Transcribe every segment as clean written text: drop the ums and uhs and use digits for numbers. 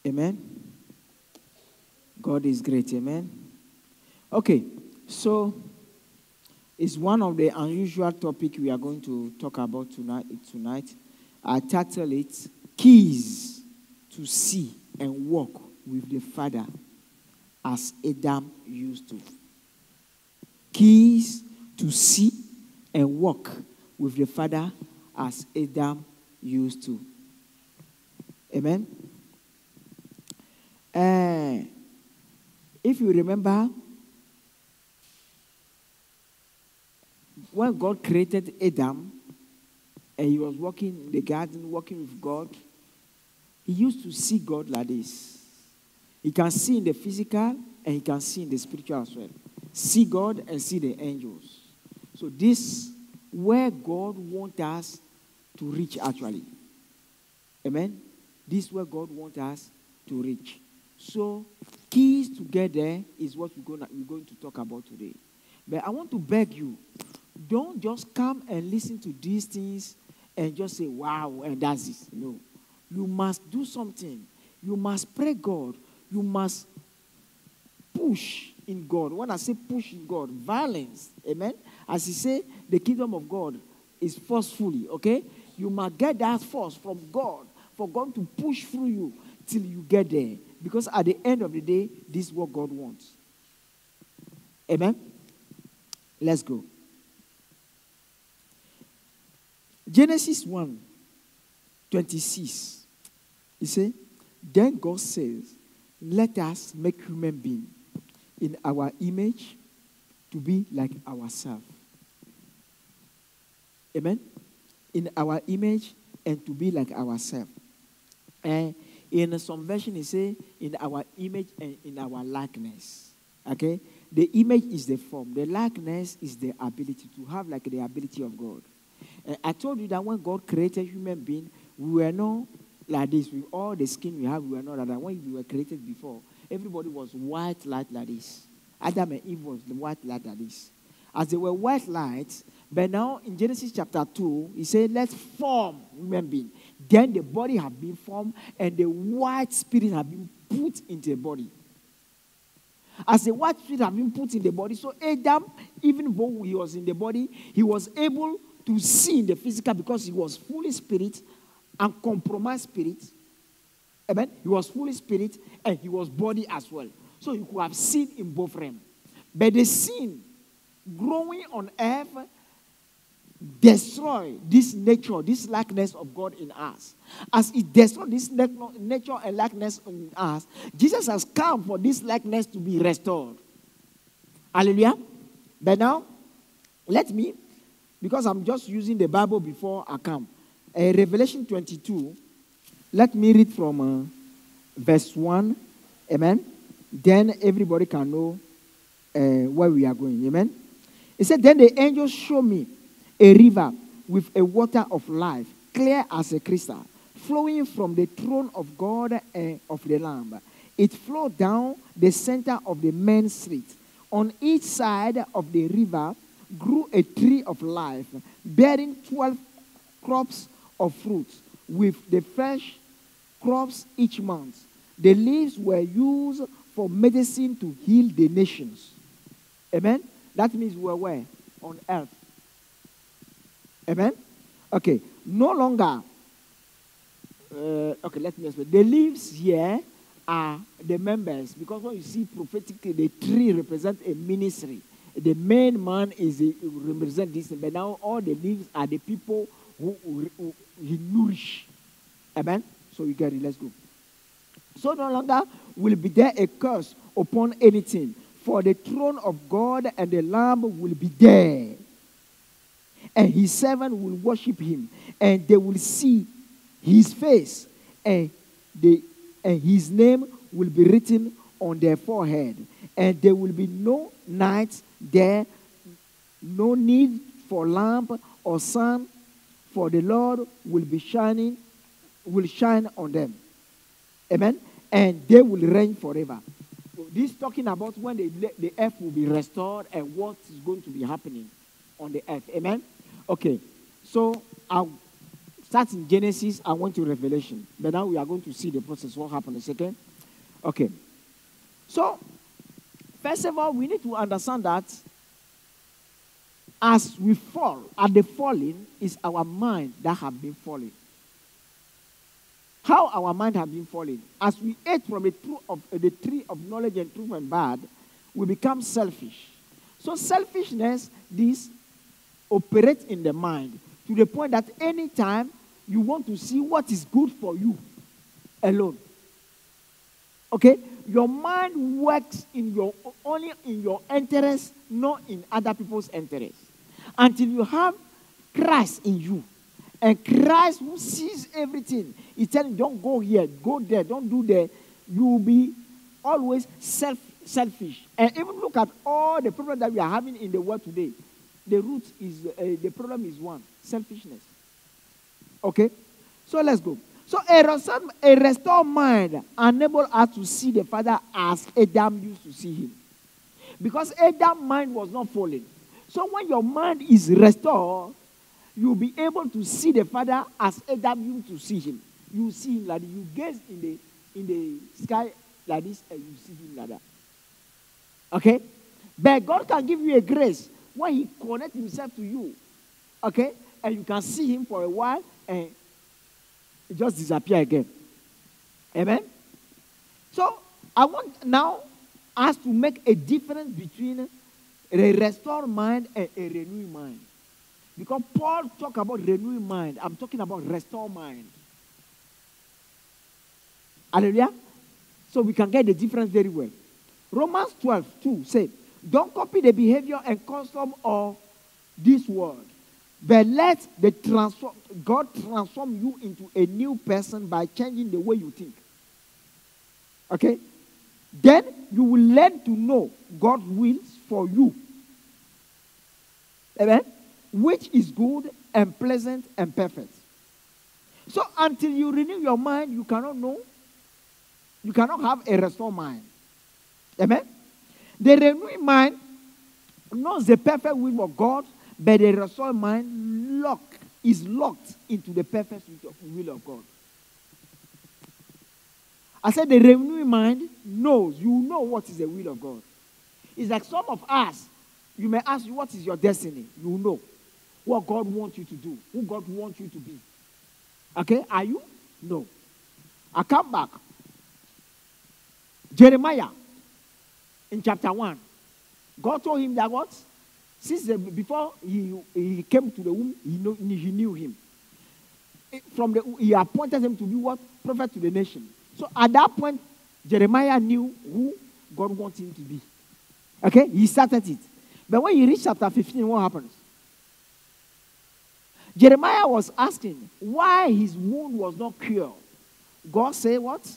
Amen. God is great. Amen. Okay, so it's one of the unusual topics we are going to talk about tonight. I title it Keys to See and Walk with the Father as Adam used to. Keys to see and walk with the Father as Adam used to. Amen. If you remember, when God created Adam and he was walking in the garden, walking with God, he used to see God like this. He can see in the physical and he can see in the spiritual as well. See God and see the angels. So this where God wants us to reach actually. Amen? This is where God wants us to reach. So keys to get there is what we're going to talk about today. But I want to beg you, don't just come and listen to these things and just say, wow, and that's it. No. You must do something. You must pray God. You must push in God. When I say push in God, violence. Amen? As he say, the kingdom of God is forcefully, okay? You must get that force from God for God to push through you till you get there. Because at the end of the day, this is what God wants. Amen? Let's go. Genesis 1:26. He said, then God says, let us make human beings in our image to be like ourselves. Amen? In our image and to be like ourselves. And in some version, he says, in our image and in our likeness. Okay? The image is the form. The likeness is the ability to have like the ability of God. And I told you that when God created human being, we were not like this. With all the skin we have, we were not like that. When we were created before, everybody was white light like this. Adam and Eve was the white light like this. As they were white lights, but now in Genesis chapter 2, he said, let's form human being. Then the body had been formed and the white spirit had been put into the body. As the white spirit had been put in the body, so Adam, even though he was in the body, he was able to see in the physical because he was fully spirit and compromised spirit. Amen? He was fully spirit and he was body as well. So he could have seen in both realms. But the sin growing on earth destroy this nature, this likeness of God in us. As it destroys this nature and likeness in us, Jesus has come for this likeness to be restored. Hallelujah. But now, let me, because I'm just using the Bible before I come. Revelation 22, let me read from verse 1. Amen. Then everybody can know where we are going. Amen. It said, then the angel showed me a river with a water of life, clear as a crystal, flowing from the throne of God and of the Lamb. It flowed down the center of the main street. On each side of the river grew a tree of life, bearing 12 crops of fruits, with the fresh crops each month. The leaves were used for medicine to heal the nations. Amen? That means we're where? On earth. Amen? Okay. No longer. Okay, let me explain. The leaves here are the members. Because when you see prophetically, the tree represents a ministry. The main man represents this. But now all the leaves are the people who he nourish. Amen? So you get it. Let's go. So no longer will be there a curse upon anything. For the throne of God and the Lamb will be there. And his servant will worship him. And they will see his face. And his name will be written on their forehead. And there will be no night there. No need for lamp or sun. For the Lord will shine on them. Amen. And they will reign forever. So this is talking about when the earth will be restored and what is going to be happening on the earth. Amen. Okay. So I'll Start in Genesis and went to Revelation. But now we are going to see the process. What happened a second? Okay. So, first of all, we need to understand that as we fall, at the falling is our mind that have been falling. How our mind have been falling? As we ate from the tree of knowledge and truth and bad, we become selfish. So selfishness, this operates in the mind to the point that anytime you want to see what is good for you alone. Okay? Your mind works only in your interest, not in other people's interest. Until you have Christ in you. And Christ who sees everything, he tells you, don't go here, go there, don't do there. You will be always selfish. And even look at all the problems that we are having in the world today. The root is, the problem is one, selfishness. Okay? So let's go. So a restored mind enables us to see the Father as Adam used to see him. Because Adam's mind was not fallen. So when your mind is restored, you'll be able to see the Father as Adam used to see him. You see him like this. You gaze in the sky like this and you see him like that. Okay? But God can give you a grace when he connects himself to you. Okay? And you can see him for a while and it just disappear again. Amen? So, I want now us to make a difference between a restored mind and a renewed mind. Because Paul talked about renewed mind. I'm talking about restored mind. Hallelujah? So we can get the difference very well. Romans 12:2 said, don't copy the behavior and custom of this world, but let God transform you into a new person by changing the way you think. Okay? Then you will learn to know God's will for you. Amen? Which is good and pleasant and perfect. So until you renew your mind, you cannot know. You cannot have a restored mind. Amen? The renewed mind knows the perfect will of God, but the restored mind is locked into the perfect will of God. I said the renewed mind knows. You know what is the will of God. It's like some of us, you may ask you, what is your destiny? You know what God wants you to do, who God wants you to be. Okay? Are you? No. I come back. Jeremiah, in chapter 1, God told him that what? Before he came to the womb, he knew him. He appointed him to be what? Prophet to the nation. So at that point, Jeremiah knew who God wanted him to be. Okay? He started it. But when you reach chapter 15, what happens? Jeremiah was asking why his wound was not cured. God said what?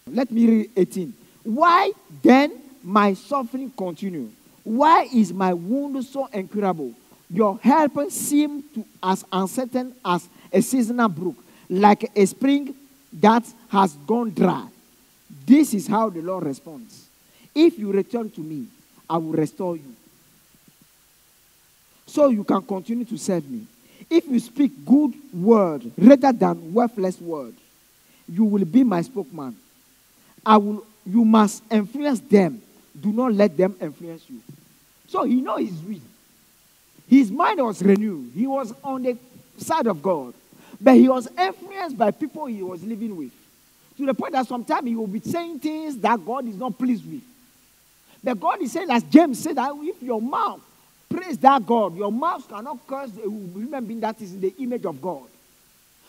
Let me read 18. Why then my suffering continue? Why is my wound so incurable? Your help seems to as uncertain as a seasonal brook, like a spring that has gone dry. This is how the Lord responds. If you return to me, I will restore you, so you can continue to serve me. If you speak good word rather than worthless word, you will be my spokesman. You must influence them. Do not let them influence you. So he knows his will. His mind was renewed. He was on the side of God. But he was influenced by people he was living with. To the point that sometimes he will be saying things that God is not pleased with. But God is saying, as James said, that if your mouth praise that God, your mouth cannot curse a human being that is in the image of God.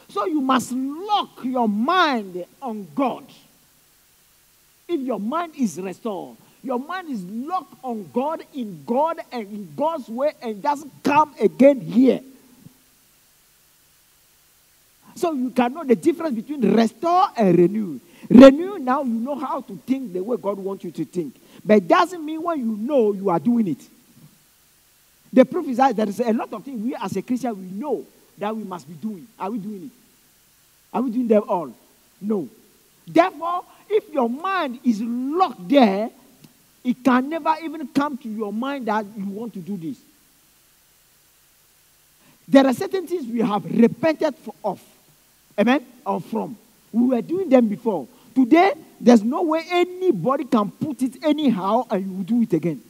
So you must lock your mind on God. If your mind is restored, your mind is locked on God and in God's way and doesn't come again here. So you can know the difference between restore and renew. Renew, now you know how to think the way God wants you to think. But it doesn't mean when you know you are doing it. The proof is that there is a lot of things we as a Christian, we know that we must be doing. Are we doing it? Are we doing them all? No. Therefore, if your mind is locked there, it can never even come to your mind that you want to do this. There are certain things we have repented of. Amen? Or from. We were doing them before. Today, there's no way anybody can put it anyhow and you will do it again.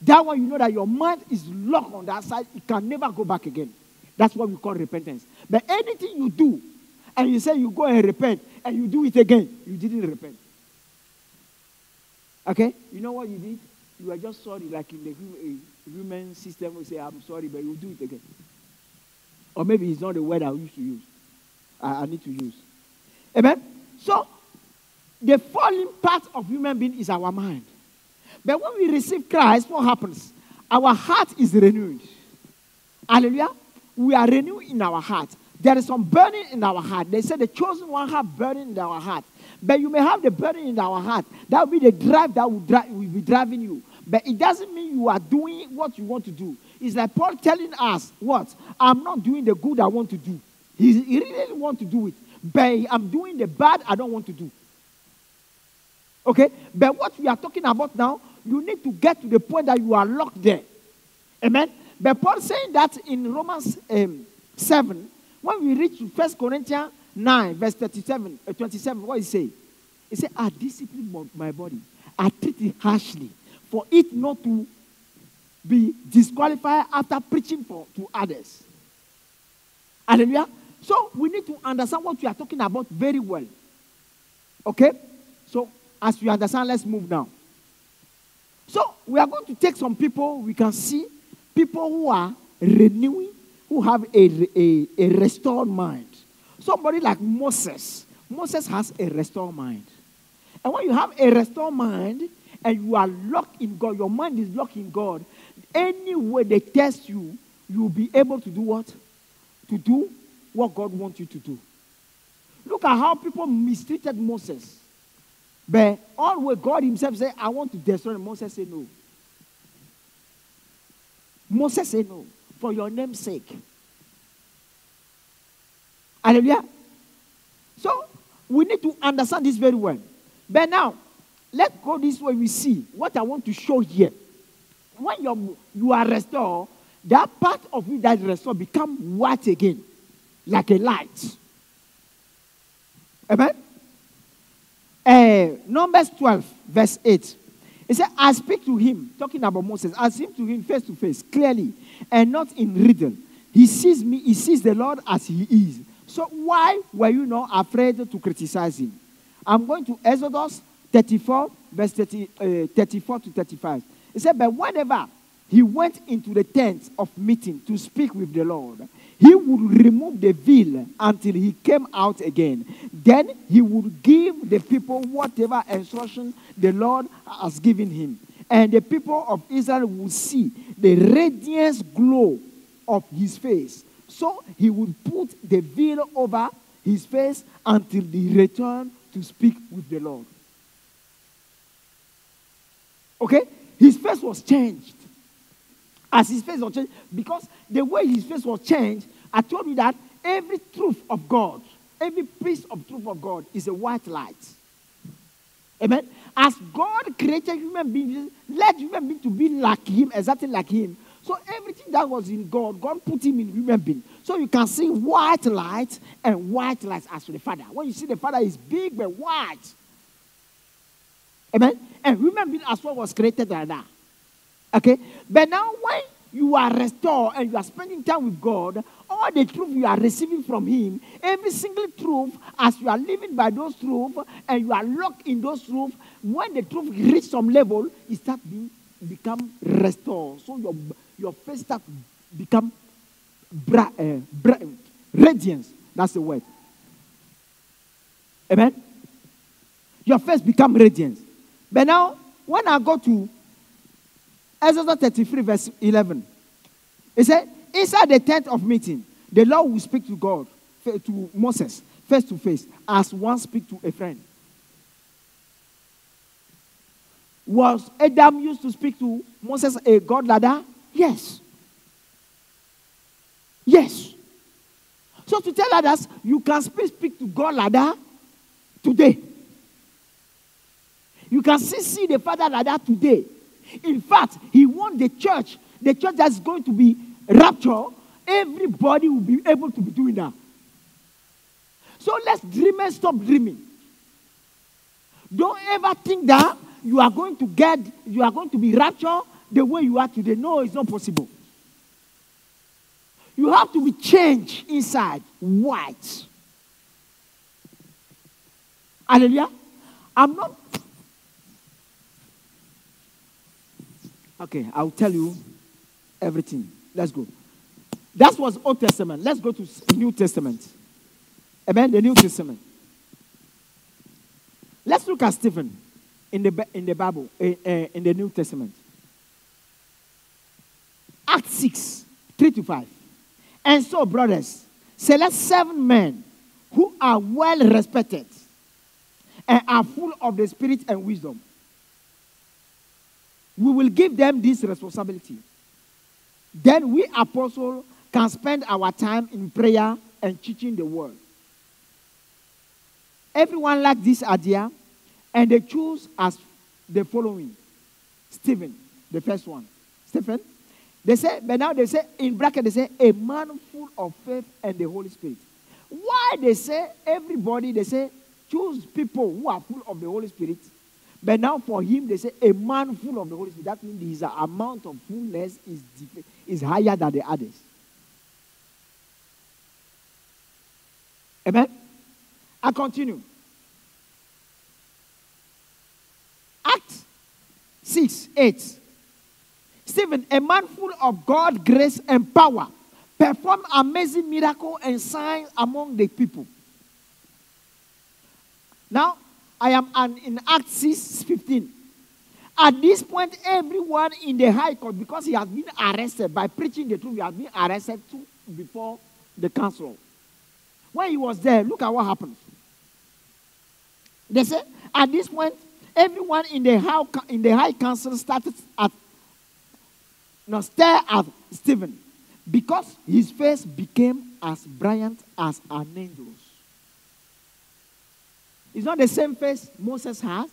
That one, you know that your mind is locked on that side. It can never go back again. That's what we call repentance. But anything you do, and you say you go and repent, and you do it again, you didn't repent. Okay? You know what you did? You were just sorry, like in the human system, we say, I'm sorry, but you do it again. Or maybe it's not the word I used to use. I need to use. Amen? So, the falling part of human being is our mind. But when we receive Christ, what happens? Our heart is renewed. Hallelujah. We are renewed in our heart. There is some burning in our heart. They say the chosen one have burning in our heart. But you may have the burning in our heart. That will be the drive that will be driving you. But it doesn't mean you are doing what you want to do. It's like Paul telling us, what? I'm not doing the good I want to do. He really wants to do it. But I'm doing the bad I don't want to do. Okay? But what we are talking about now, you need to get to the point that you are locked there. Amen? But Paul saying that in Romans 7, when we reach to 1 Corinthians 9, verse 27, what he say? He said, I discipline my body. I treat it harshly for it not to be disqualified after preaching to others. Hallelujah. So we need to understand what we are talking about very well. Okay? So as we understand, let's move now. So we are going to take some people we can see, people who are renewing, who have a restored mind. Somebody like Moses. Moses has a restored mind. And when you have a restored mind and you are locked in God, your mind is locked in God, any way they test you, you'll be able to do what? To do what God wants you to do. Look at how people mistreated Moses. But always God himself said, I want to destroy him. Moses said no. Moses said no. For your name's sake. Hallelujah. So, we need to understand this very well. But now, let's go this way. We see what I want to show here. When you are restored, that part of you that is restored become white again. Like a light. Amen? Numbers 12, verse 8. It said, I speak to him, talking about Moses, I speak to him face to face, clearly, and not in riddle. He sees me, he sees the Lord as he is. So why were you not afraid to criticize him? I'm going to Exodus 34, verse 34 to 35. It said, but whenever he went into the tent of meeting to speak with the Lord, he would remove the veil until he came out again. Then he would give the people whatever instruction the Lord has given him. And the people of Israel would see the radiance glow of his face. So he would put the veil over his face until he returned to speak with the Lord. Okay? His face was changed. As his face was changed, because the way his face was changed, I told you that every truth of God, every piece of truth of God is a white light. Amen? As God created human beings, let human beings to be like him, exactly like him. So everything that was in God, God put him in human being. So you can see white light and white light as to the Father. When you see the Father is big but white. Amen? And human being as well was created like that. Okay? But now when you are restored and you are spending time with God, all the truth you are receiving from him, every single truth, as you are living by those truths and you are locked in those truths, when the truth reach some level, it starts become restored. So your face starts become radiance. That's the word. Amen? Your face become radiance. But now, when I go to Exodus 33, verse 11. It said, inside the tent of meeting, the Lord will speak to God, to Moses, face to face, as one speaks to a friend. Was Adam used to speak to Moses a God like that? Yes. Yes. So to tell others, you can speak to God like that today. You can see the Father like that today. In fact, he wants the church that's going to be raptured, everybody will be able to be doing that. So let's dreamers stop dreaming. Don't ever think that you are going to be raptured the way you are today. No, it's not possible. You have to be changed inside, white. Hallelujah. I'm not. Okay, I'll tell you everything. Let's go. That was Old Testament. Let's go to New Testament. Amen. The New Testament. Let's look at Stephen in the Bible, in the New Testament. Acts 6, 3-5. And so, brothers, select 7 men who are well respected and are full of the Spirit and wisdom. We will give them this responsibility. Then we apostles can spend our time in prayer and teaching the word. Everyone liked this idea, and they choose as the following. Stephen, the first one. Stephen. They say, but now they say, in bracket, they say, a man full of faith and the Holy Spirit. Why they say, everybody, they say, choose people who are full of the Holy Spirit. But now for him, they say, a man full of the Holy Spirit. That means his amount of fullness is higher than the others. Amen? I continue. Acts 6, 8. Stephen, a man full of God, grace, and power, performed amazing miracles and signs among the people. Now, I am in Acts 6, 15. At this point, everyone in the high court, because he has been arrested by preaching the truth, he has been arrested too before the council. When he was there, look at what happened. They say, at this point, everyone in the high council started stare at Stephen, because his face became as brilliant as an angel's. It's not the same face Moses had.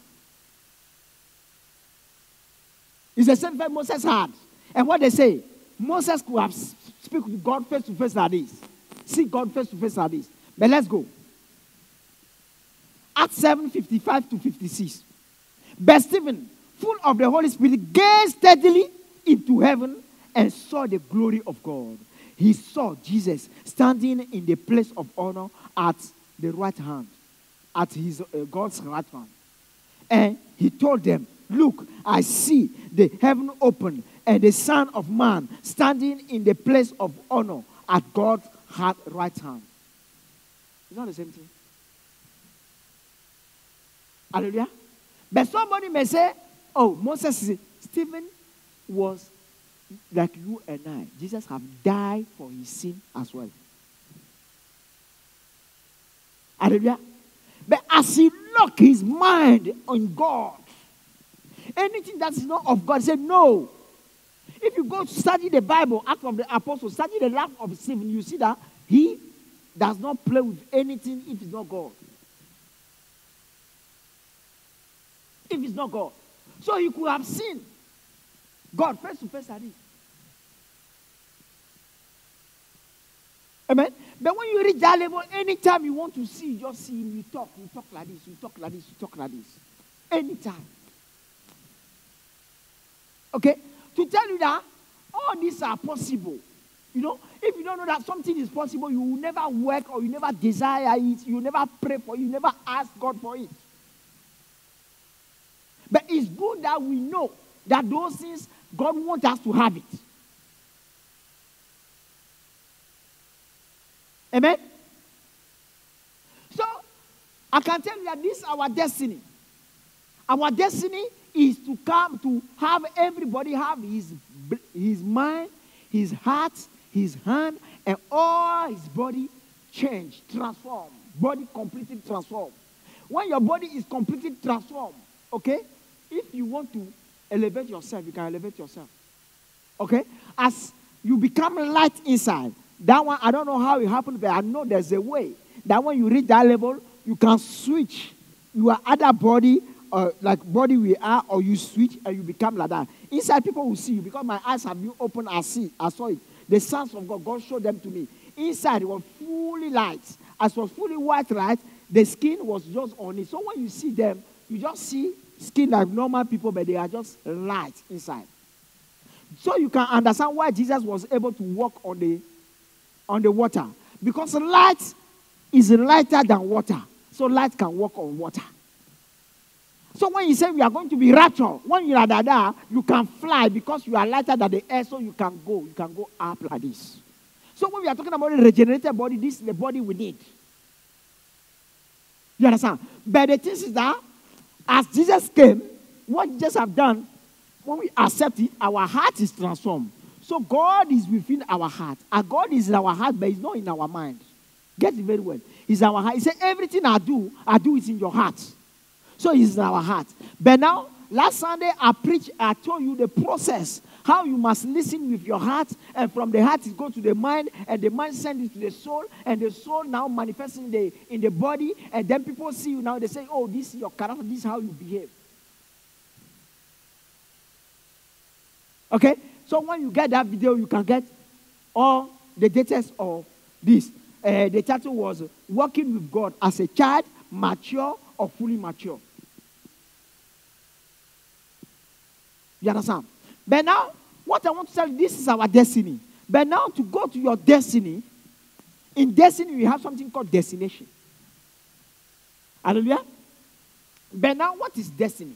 It's the same face Moses had. And what they say, Moses could have speak to God face to face like this. See God face to face like this. But let's go. Acts 7, 55-56. But Stephen, full of the Holy Spirit, gazed steadily into heaven and saw the glory of God. He saw Jesus standing in the place of honor at the right hand, at his God's right hand. And he told them, look, I see the heaven open and the Son of Man standing in the place of honor at God's right hand. It's not the same thing. Hallelujah. But somebody may say, oh, Stephen was like you and I. Jesus have died for his sin as well. Hallelujah. But as he locked his mind on God, anything that is not of God, say no. If you go study the Bible, Acts of the Apostles, study the life of Stephen, you see that he does not play with anything if it's not God. If it's not God. So you could have seen God face to face at it. Amen. But when you reach that level, anytime you want to see, you just see him, you talk like this, you talk like this, you talk like this. Anytime. Okay? To tell you that all these are possible. You know, if you don't know that something is possible, you will never work or you never desire it, you never pray for it, you never ask God for it. But it's good that we know that those things, God wants us to have it. Amen? So, I can tell you that this is our destiny. Our destiny is to come to have everybody have his mind, his heart, his hand, and all his body change, transform. Body completely transformed. When your body is completely transformed, okay? If you want to elevate yourself, you can elevate yourself. Okay? As you become light inside, that one, I don't know how it happened, but I know there's a way that when you reach that level, you can switch your other body, like body we are, or you switch and you become like that. Inside, people will see you because my eyes have been opened. I saw it. The sons of God, God showed them to me. Inside, it was fully light. as was fully white, right? The skin was just on it. So when you see them, you just see skin like normal people, but they are just light inside. So you can understand why Jesus was able to walk on the water. Because light is lighter than water. So light can walk on water. So when you say we are going to be raptured, when you are there, you can fly because you are lighter than the air, so you can go up like this. So when we are talking about a regenerated body, this is the body we need. You understand? But the thing is that as Jesus came, what Jesus have done, when we accept it, our heart is transformed. So God is within our heart. And God is in our heart, but He's not in our mind. Get it very well. He's our heart. He said, everything I do it in your heart. So He's in our heart. But now, last Sunday, I told you the process. How you must listen with your heart. And from the heart, it goes to the mind. And the mind sends it to the soul. And the soul now manifests in the body. And then people see you now. They say, oh, this is your character. This is how you behave. Okay? So when you get that video, you can get all the details of this. The title was Walking with God as a Child, Mature or Fully Mature. You understand? But now, what I want to tell you, this is our destiny. But now, to go to your destiny, in destiny, we have something called destination. Hallelujah? But now, what is destiny?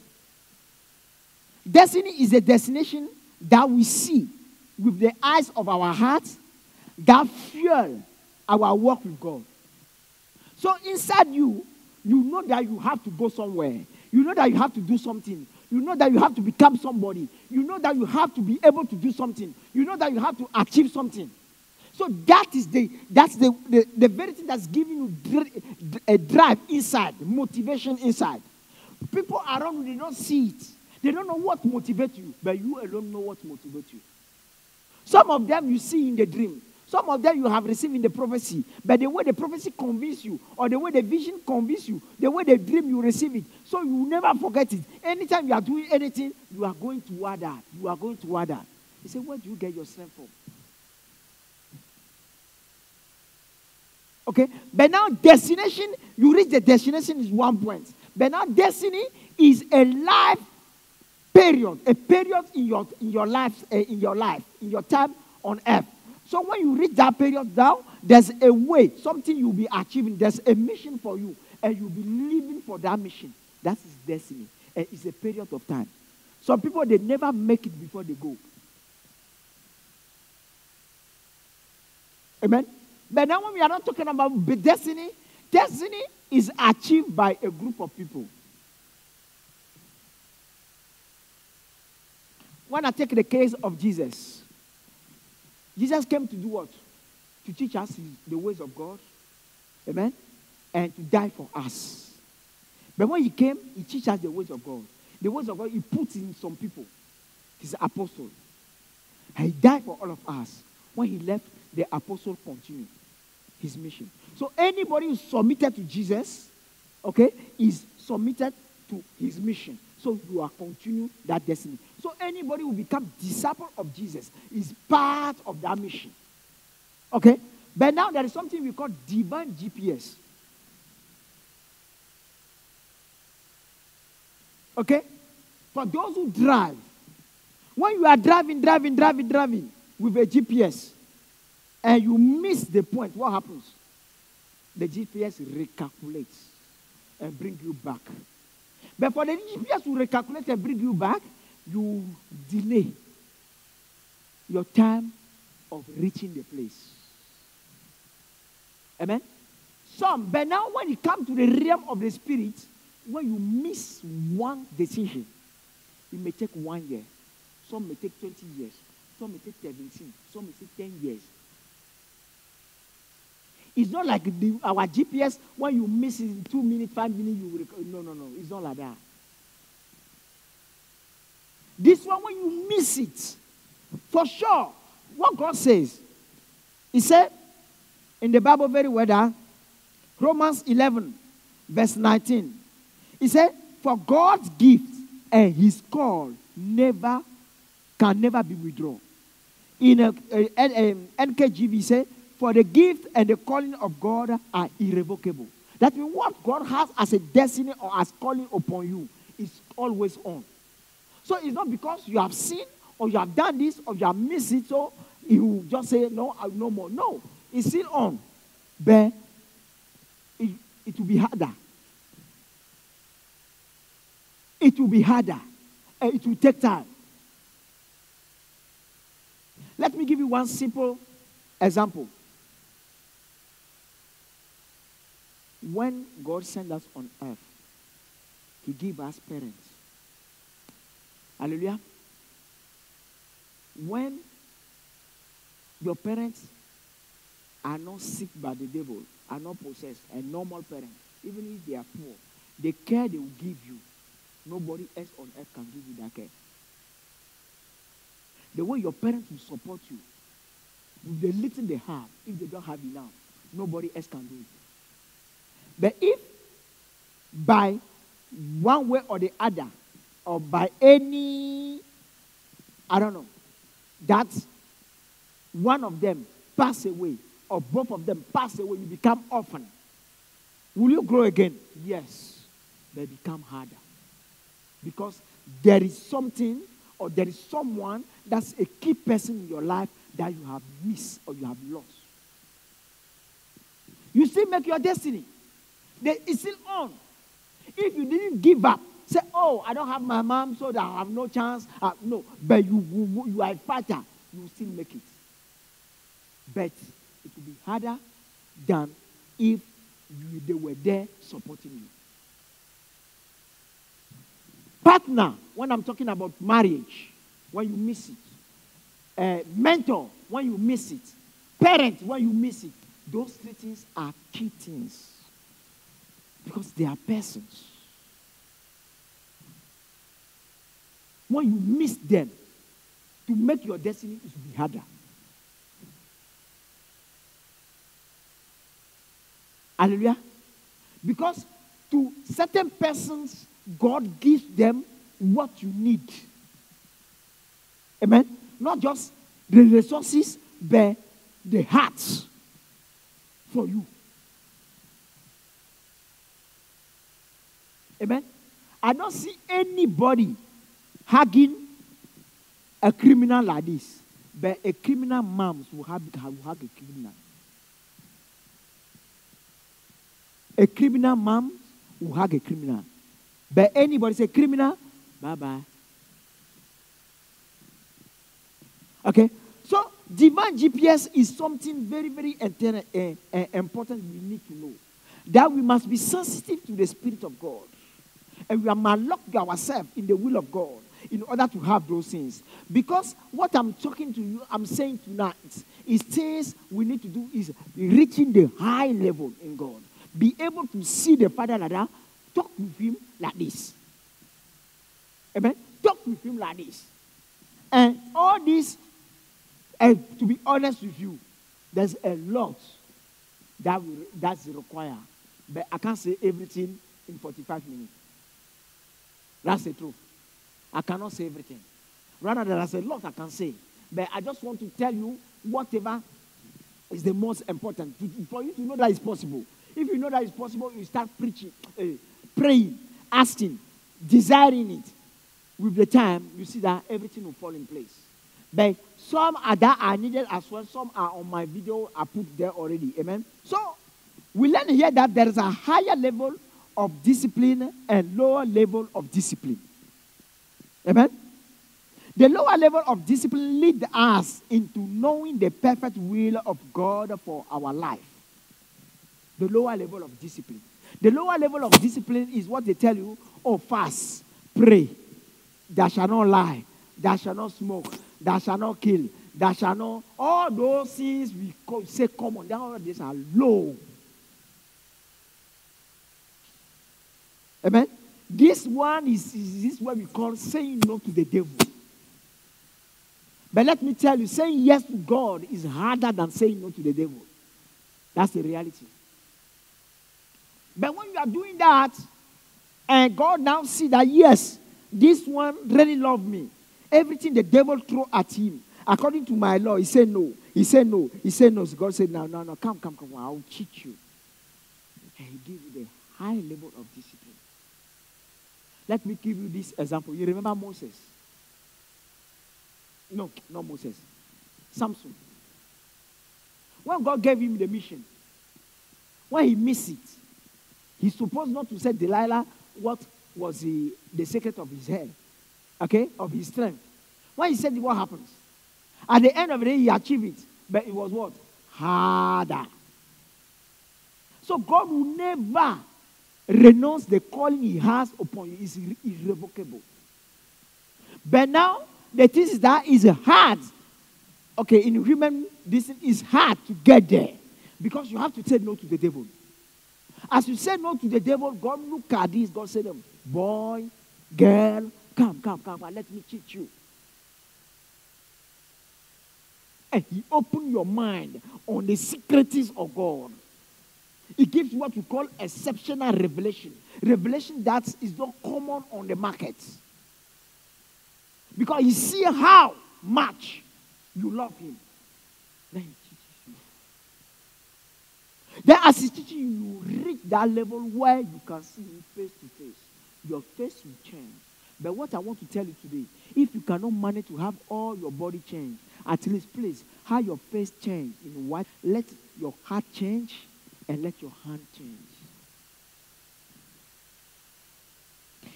Destiny is a destination that we see with the eyes of our hearts that fuel our work with God. So inside you, you know that you have to go somewhere. You know that you have to do something. You know that you have to become somebody. You know that you have to be able to do something. You know that you have to achieve something. So that's the very thing that's giving you a drive inside, motivation inside. People around you, they don't see it. They don't know what motivates you, but you alone know what motivates you. Some of them you see in the dream. Some of them you have received in the prophecy. But the way the prophecy convinces you, or the way the vision convinces you, the way the dream you receive it, so you will never forget it. Anytime you are doing anything, you are going toward that. You are going toward that. You say, where do you get your strength from? Okay? But now destination, you reach the destination is one point. But now destiny is a life period. A period in your life, in your time on earth. So when you reach that period down, there's a way, something you'll be achieving. There's a mission for you, and you'll be living for that mission. That is destiny. And it's a period of time. Some people, they never make it before they go. Amen? But now when we are not talking about destiny, destiny is achieved by a group of people. When I take the case of Jesus, Jesus came to do what? To teach us the ways of God. Amen? And to die for us. But when He came, He teaches us the ways of God. The ways of God, He puts in some people. He's an apostle. And He died for all of us. When He left, the apostle continued his mission. So anybody who is submitted to Jesus, okay, is submitted to His mission. So you are continuing that destiny. So anybody who becomes disciple of Jesus is part of that mission. Okay? But now there is something we call divine GPS. Okay? For those who drive, when you are driving with a GPS and you miss the point, what happens? The GPS recalculates and brings you back. But for the GPS to recalculate and bring you back, you delay your time of reaching the place. Amen? But now when you come to the realm of the spirit, when you miss one decision, it may take 1 year. Some may take 20 years. Some may take 17. Some may take 10 years. It's not like our GPS, when you miss it in 2 minutes, 5 minutes, you will... No. It's not like that. This one, when you miss it, for sure, what God says, He said in the Bible very well, that Romans 11, verse 19, He said, for God's gift and His call can never be withdrawn. In NKJV, He said, For the gift and the calling of God are irrevocable. That means what God has as a destiny or as calling upon you is always on. So it's not because you have sinned or you have done this or you have missed it, so you just say, no, no more. No, it's still on. But it will be harder. It will be harder. And it will take time. Let me give you one simple example. When God sent us on earth, He gave us parents. Hallelujah. When your parents are not sick by the devil, are not possessed, a normal parent, even if they are poor, the care they will give you, nobody else on earth can give you that care. The way your parents will support you, with the little they have, if they don't have enough, nobody else can do it. But if by one way or the other, or by any, I don't know, that one of them pass away, or both of them pass away, you become orphan. Will you grow again? Yes. They become harder. Because there is something or there is someone that's a key person in your life that you have missed or you have lost. You still make your destiny. It's still on. If you didn't give up, say, oh, I don't have my mom, so that I have no chance. No, but you are a fighter. You will still make it. But it will be harder than if they were there supporting you. Partner, when I'm talking about marriage, when you miss it. Mentor, when you miss it. Parent, when you miss it. Those three things are key things. Because they are persons. When you miss them, to make your destiny, it will be harder. Hallelujah. Because to certain persons, God gives them what you need. Amen. Not just the resources, but the hearts for you. Amen. I don't see anybody hugging a criminal like this. But a criminal mom will hug a criminal. A criminal mom will hug a criminal. But anybody say criminal, bye-bye. Okay? So, divine GPS is something very, very important we need to know. That we must be sensitive to the Spirit of God. And we must lock ourselves in the will of God in order to have those things. Because what I'm talking to you, I'm saying tonight, is things we need to do is reaching the high level in God. Be able to see the Father like that. Talk with Him like this. Amen? Talk with Him like this. And all this, and to be honest with you, there's a lot that's required. But I can't say everything in 45 minutes. That's the truth. I cannot say everything. Rather, there's a lot I can say. But I just want to tell you whatever is the most important. For you to know that it's possible. If you know that it's possible, you start preaching, praying, asking, desiring it. With the time, you see that everything will fall in place. But some that are needed as well. Some are on my video. I put there already. Amen. So, we learn here that there is a higher level of discipline and lower level of discipline. Amen. The lower level of discipline leads us into knowing the perfect will of God for our life. The lower level of discipline. The lower level of discipline is what they tell you, oh, fast, pray, thou shalt not lie, thou shalt not smoke, thou shalt not kill, thou shalt not, all those things we say common, all of these are low. Amen? This one is what we call saying no to the devil. But let me tell you, saying yes to God is harder than saying no to the devil. That's the reality. But when you are doing that, and God now see that, yes, this one really loved me. Everything the devil threw at him, According to my law, he said no. He said no. He said no. So God said, no, no, no, come. I will teach you. And he gave you the high level of discipline. Let me give you this example. You remember Moses? No, not Moses. Samson. When God gave him the mission, when he missed it, he's supposed not to say Delilah what was the secret of his head, okay, of his strength. When he said it, what happens? At the end of the day, he achieved it, but it was what? Harder. So God will never renounce the calling he has upon you. It's irrevocable. But now, the thing is that is hard. Okay, in human, this is hard to get there. Because you have to say no to the devil. As you say no to the devil, God look at this. God said, boy, girl, come, let me teach you. And he opened your mind on the secrets of God. It gives you what we call exceptional revelation. Revelation that is not common on the market. Because you see how much you love him. Then he teaches you. Then as he's teaching you, you reach that level where you can see him face to face. Your face will change. But what I want to tell you today, if you cannot manage to have all your body change, at least please, have your face change in what? Let your heart change and let your hand change.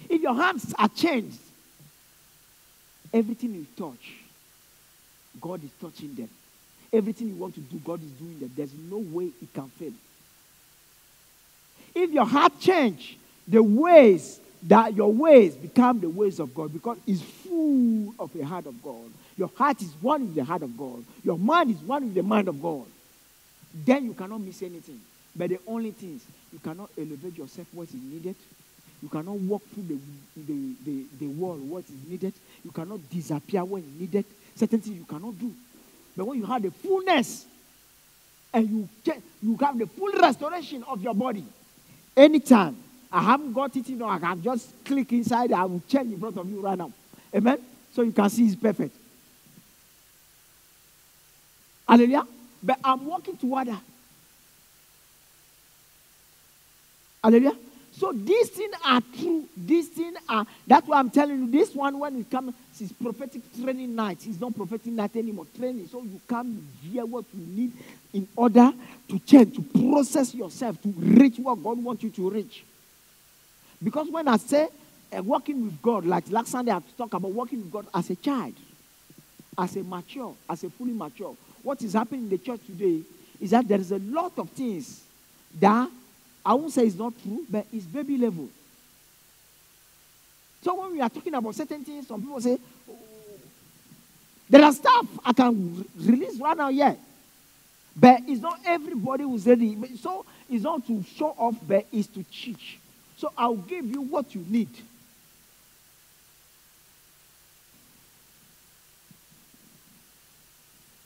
If your hands are changed, everything you touch, God is touching them. Everything you want to do, God is doing them. There's no way it can fail. If your heart change, your ways become the ways of God, because it's full of the heart of God. Your heart is one with the heart of God. Your mind is one with the mind of God. Then you cannot miss anything. But the only things, you cannot elevate yourself what is needed. You cannot walk through the wall what is needed. You cannot disappear when needed. Certain things you cannot do. But when you have the fullness and you have the full restoration of your body, anytime, I haven't got it, I can just click inside, I will change in front of you right now. Amen? So you can see it's perfect. Hallelujah? But I'm walking toward that. Hallelujah? So these things are true. These things are, that's why I'm telling you, this one, when it comes, it's prophetic training night. It's not prophetic night anymore, training. So you come hear what you need in order to change, to process yourself, to reach what God wants you to reach. Because when I say working with God, like last Sunday I talked about working with God as a child, as a mature, as a fully mature. What is happening in the church today is that there is a lot of things that I won't say it's not true, but it's baby level. So when we are talking about certain things, some people say, oh, there are stuff I can release right now, yeah. But it's not everybody who's ready. So it's not to show off, but it's to teach. So I'll give you what you need.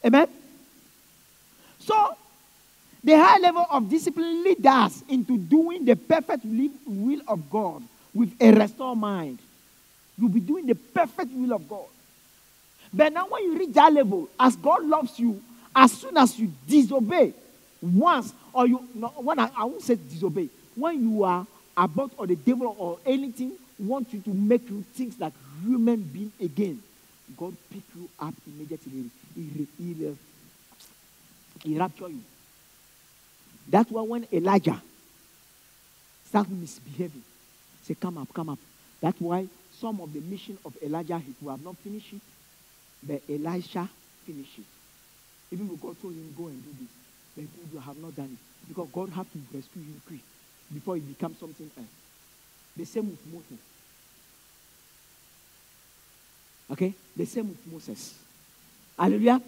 Amen? So, the high level of discipline leads us into doing the perfect will of God with a restored mind. You'll be doing the perfect will of God. But now when you reach that level, as God loves you, as soon as you disobey once, or you, no, when I won't say disobey, when you are about, or the devil or anything wants you to make you think like human being again, God pick you up immediately. He rapture you. That's why when Elijah starts misbehaving, say, come up. That's why some of the mission of Elijah, he could have not finished it, but Elisha finished it. Even though God told him, go and do this, but you have not done it. Because God had to rescue him quick before he becomes something else. The same with Moses. Okay? The same with Moses. Hallelujah?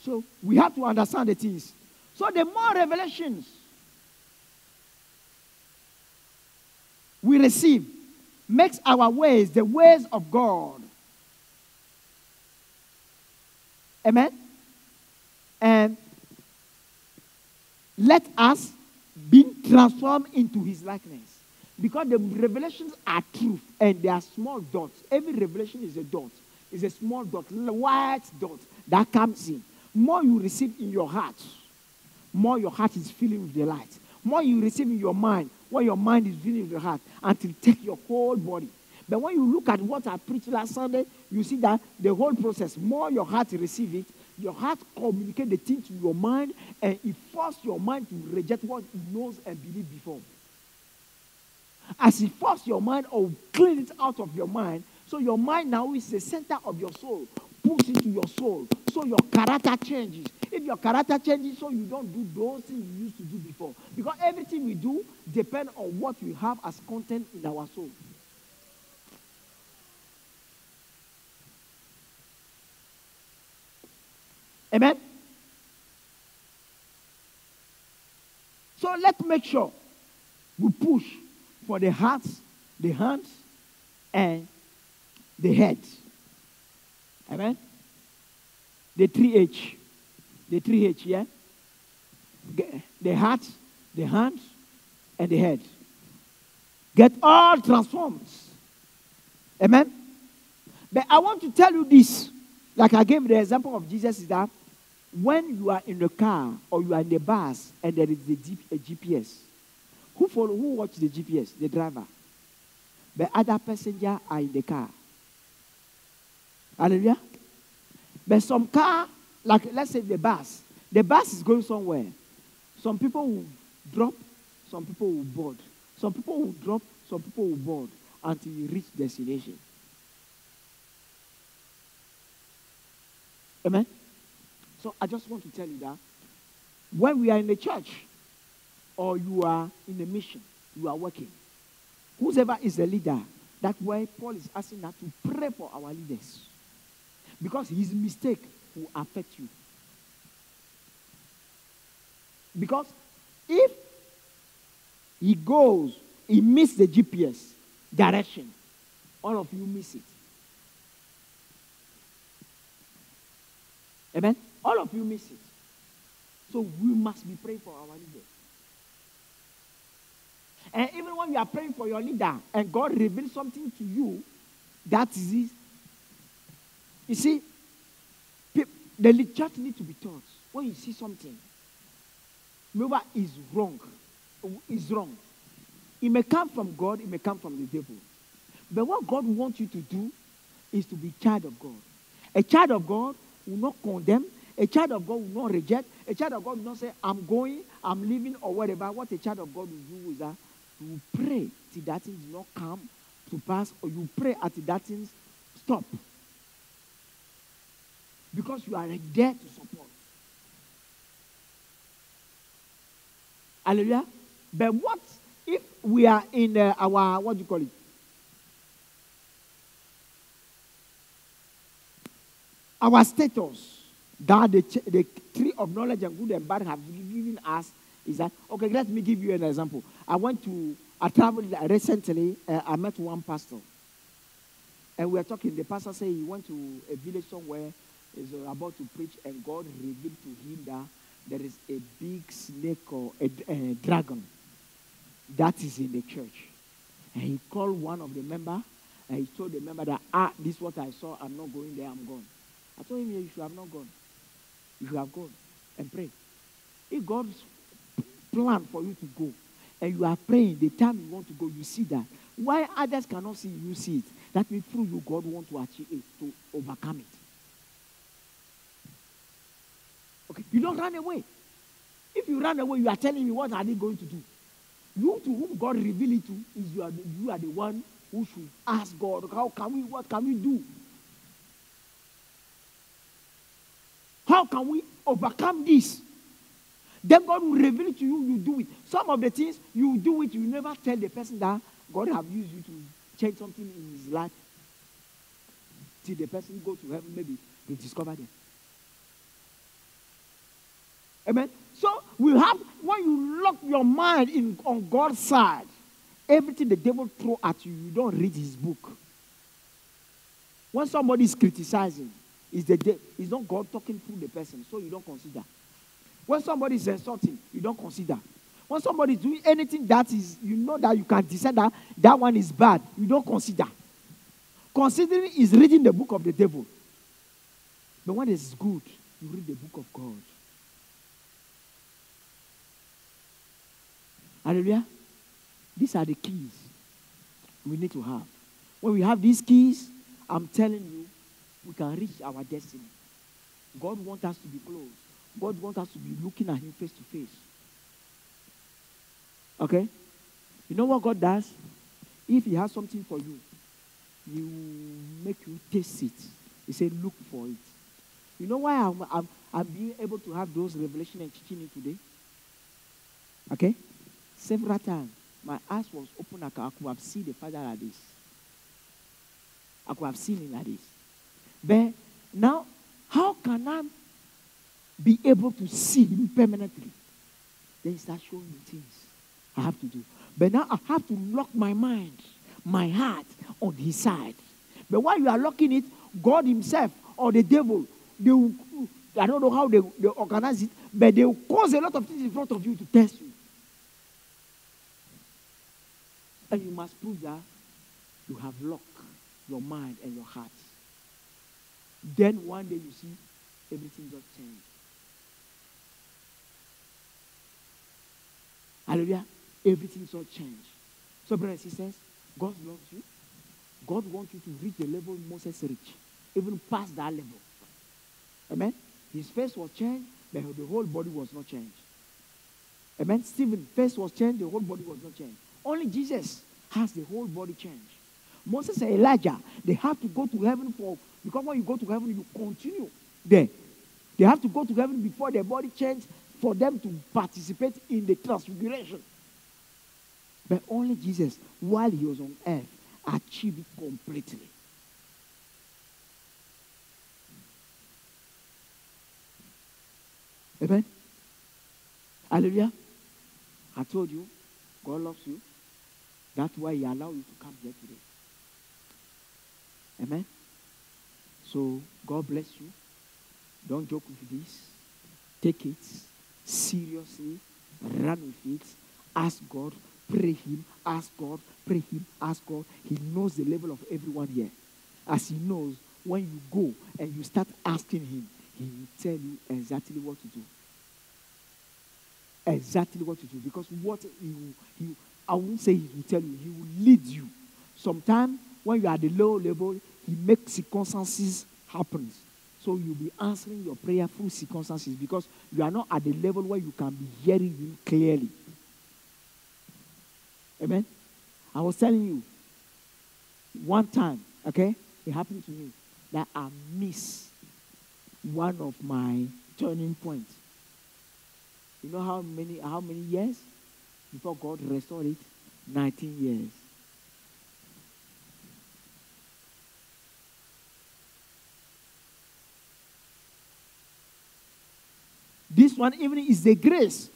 So we have to understand the things. So the more revelations we receive makes our ways the ways of God. Amen? And let us be transformed into his likeness. Because the revelations are truth and they are small dots. Every revelation is a dot. It's a small dot, white dot that comes in. More you receive in your heart, more your heart is filling with the light. More you receive in your mind, more your mind is filling with the heart, until take your whole body. But when you look at what I preached last Sunday, you see that the whole process, more your heart receive it, your heart communicate the thing to your mind, and it forces your mind to reject what it knows and believe before. As it forces your mind or clean it out of your mind, so your mind now is the center of your soul, push into your soul, so your character changes. If your character changes, so you don't do those things you used to do before. Because everything we do depends on what we have as content in our soul. Amen? So let's make sure we push for the heart, the hands, and the head. Amen? The 3H. The 3H, yeah? The heart, the hands, and the head. Get all transformed. Amen? But I want to tell you this. Like I gave the example of Jesus, is that when you are in the car or you are in the bus and there is a GPS, who watch the GPS? The driver. The other passenger are in the car. Hallelujah. But some car, like let's say the bus is going somewhere. Some people will drop, some people will board. Some people will drop, some people will board until you reach destination. Amen? So I just want to tell you that when we are in the church or you are in a mission, you are working, whoever is the leader, that's why Paul is asking us to pray for our leaders. Because his mistake will affect you. Because if he misses the GPS direction, all of you miss it. Amen? All of you miss it. So we must be praying for our leader. And even when you are praying for your leader and God reveals something to you, that is it. You see, the church needs to be taught. When you see something, remember, is wrong. Is wrong. It may come from God, it may come from the devil. But what God wants you to do is to be a child of God. A child of God will not condemn. A child of God will not reject. A child of God will not say, I'm going, I'm leaving, or whatever. What a child of God will do is that you pray till that thing does not come to pass, or you pray until that thing stop. Because you are there to support. Hallelujah. But what if we are in our, what do you call it? Our status that the tree of knowledge and good and bad have given us is that, okay, let me give you an example. I traveled recently, I met one pastor. And we were talking, the pastor said he went to a village somewhere, he's about to preach, and God revealed to him that there is a big snake or a dragon that is in the church. And he called one of the members, and he told the member that, this is what I saw, I'm not going there, I'm gone. I told him, you should have not gone. You should have gone and prayed. If God's plan for you to go, and you are praying, the time you want to go, you see that. Why others cannot see, you see it. That means through you, God wants to achieve it, to overcome it. Okay, you don't run away. If you run away, you are telling me, what are they going to do? You to whom God revealed it to, is you are the one who should ask God, what can we do? How can we overcome this? Then God will reveal it to you, you do it. Some of the things, you do it, you never tell the person that God have used you to change something in his life. Till the person go to heaven, maybe they discover them. Amen? So, when you lock your mind on God's side, everything the devil throw at you, you don't read his book. When somebody is criticizing, it's not God talking through the person, so you don't consider. When somebody is insulting, you don't consider. When somebody is doing anything that is, you know that you can decide that one is bad, you don't consider. Considering is reading the book of the devil. But when it's good, you read the book of God. Hallelujah. These are the keys we need to have. When we have these keys, I'm telling you, we can reach our destiny. God wants us to be close. God wants us to be looking at him face to face. Okay? You know what God does? If he has something for you, he will make you taste it. He said, look for it. You know why I'm being able to have those revelations and teaching you today? Okay? Several times, my eyes was open. I could have seen the Father like this. I could have seen him like this. But now, how can I be able to see him permanently? Then he starts showing me things I have to do. But now I have to lock my mind, my heart on his side. But while you are locking it, God himself or the devil, they will, I don't know how they organize it, but they will cause a lot of things in front of you to test you. And you must prove that you have locked your mind and your heart. Then one day you see everything just change. Hallelujah. Everything just change. So brothers and sisters, God loves you. God wants you to reach the level Moses reached. Even past that level. Amen. His face was changed, but the whole body was not changed. Amen. Stephen's face was changed, the whole body was not changed. Only Jesus has the whole body changed. Moses and Elijah, they have to go to heaven because when you go to heaven, you continue there. They have to go to heaven before their body changes for them to participate in the transfiguration. But only Jesus, while he was on earth, achieved it completely. Amen. Hallelujah. I told you, God loves you. That's why he allowed you to come here today. Amen. So, God bless you. Don't joke with this. Take it seriously. Run with it. Ask God. Pray him. Ask God. Pray him. Ask God. He knows the level of everyone here. As he knows, when you go and you start asking him, he will tell you exactly what to do. Exactly what to do. Because what I won't say he will tell you, he will lead you. Sometimes when you are at the low level, he makes circumstances happen. So you'll be answering your prayer through circumstances because you are not at the level where you can be hearing him clearly. Amen. I was telling you one time, okay, it happened to me that I missed one of my turning points. You know how many years before God restored it? 19 years. This one even is the grace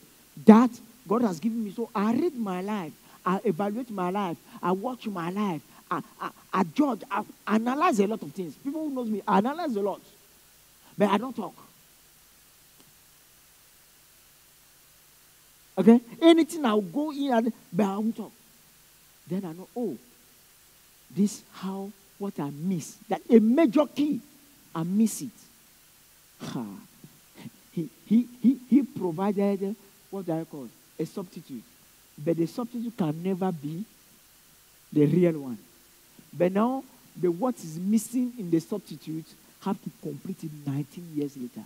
that God has given me. So I read my life. I evaluate my life. I watch my life. I judge. I analyze a lot of things. People who knows me, I analyze a lot. But I don't talk. Okay? Anything I'll go in, but I won't talk. Then I know, oh, this how, what I miss. That a major key, I miss it. He provided, what do I call it? A substitute. But the substitute can never be the real one. But now, what is missing in the substitute have to complete it 19 years later.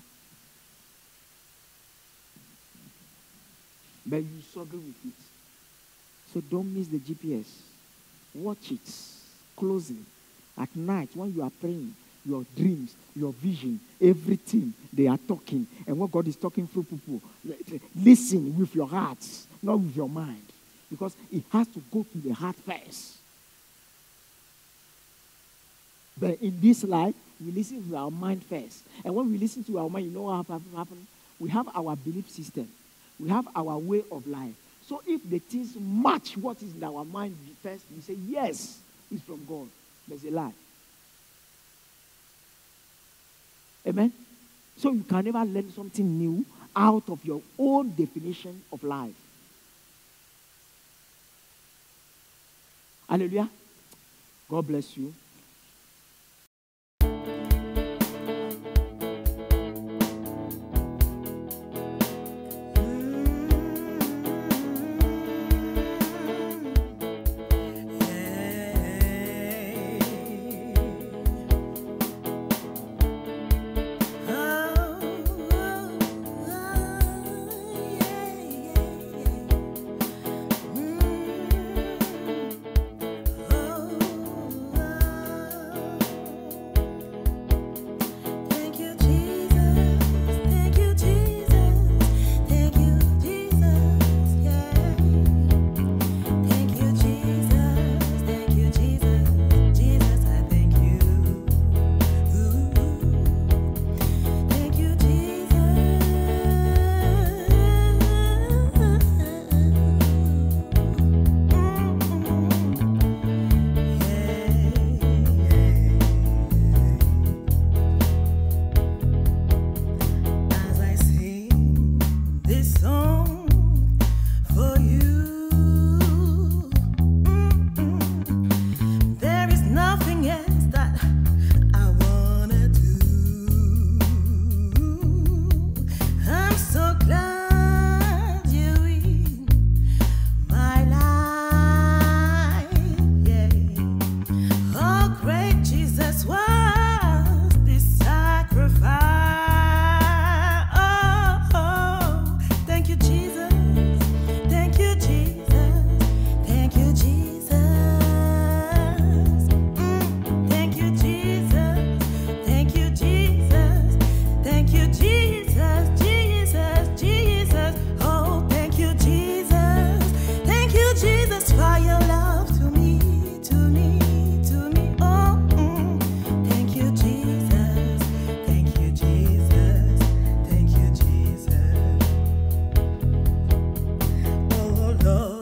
But you struggle with it. So don't miss the GPS. Watch it closely. At night, when you are praying, your dreams, your vision, everything, they are talking. And what God is talking through people, listen with your heart, not with your mind. Because it has to go to the heart first. But in this life, we listen to our mind first. And when we listen to our mind, you know what happens? We have our belief system. We have our way of life. So if the things match what is in our mind first, we say, yes, it's from God. There's a lie. Amen? So you can never learn something new out of your own definition of life. Hallelujah. God bless you. love.